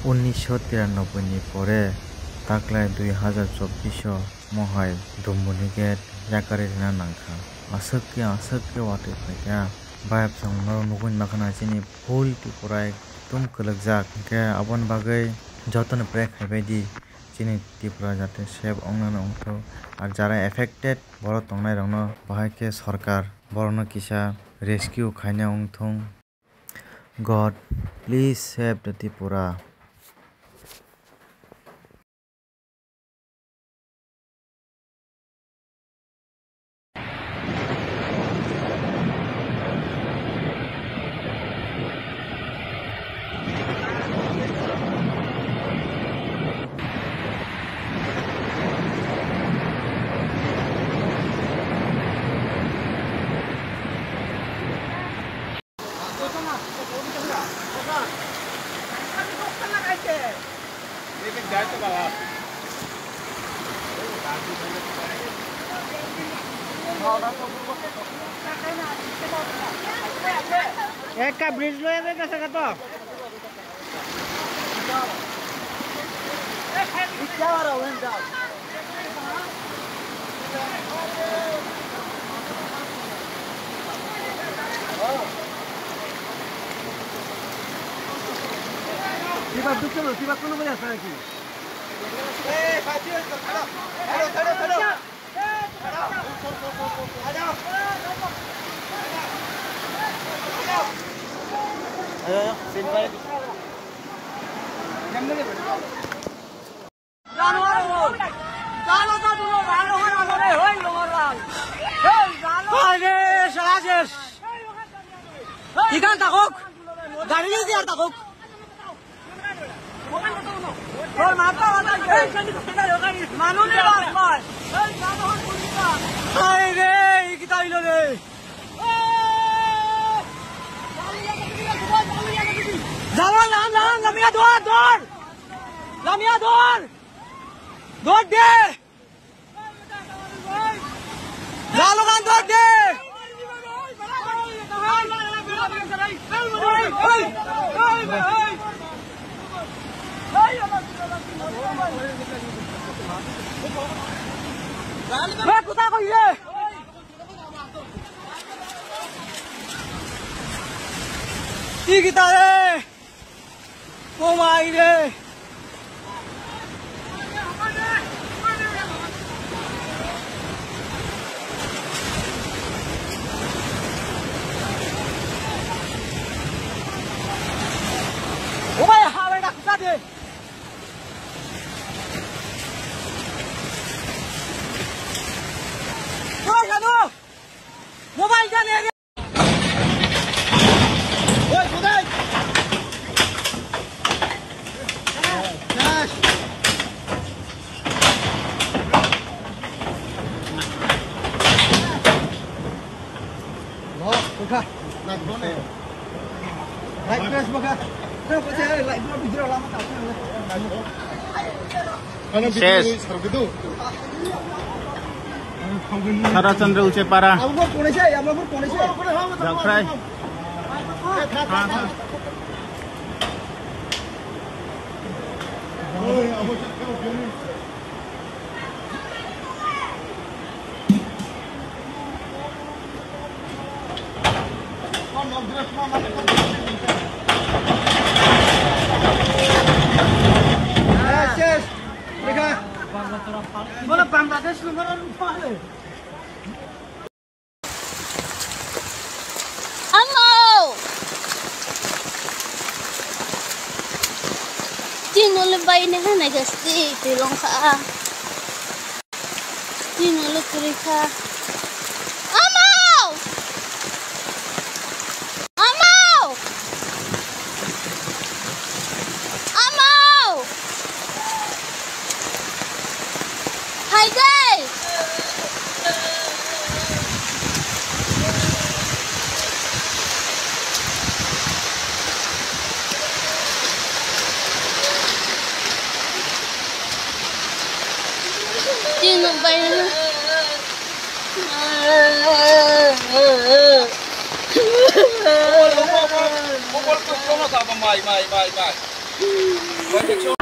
1993 ni pore taklai 2024 mohai Dumbuni gate yakari rina nangkha asakke wate paikya bayap sang noro nugun makana chini full ti purai tum kalagjak ke abon bagai joton prek haibedi chini tipura jate save ongnana ongtho ar jara affected boro tongnai rokno bahai ke sarkar borono kisa rescue khaina ongthong. God, please save the Tripura. एक का bridge लो ये कैसे करतो? क्या हो रहा है इनका? सीबा कौन बजा रहा है कि? खड़ो Ikan takut, garing ni dia takut. Kau mata mata, manu ni mas. Hai re, kita ini re. Jalan, lamia dor, lamia dor deh. Jalan kan dor deh. Kuta ko ye. Kita re. Komai re. Omay hawe na kuta de. Mobile जाने आगे। ओए खुदाई। Cash. लो उठा। Light बंद है। Light cash बगा। Kenapa pasti light बंद बिजली lama tak tahu. Kalau bisu sergitu. Sara Chandra Uchepara. Jakfrai. Yes. Lihat. Mana Bangladesh lu mana lupa le. Tinulong ba ini kan nagasti tulong ka. Tinulong kuri ka. Amaw! Amaw! Amaw! Hi guys! Sino ba yun? Mai. Bye, Jackson.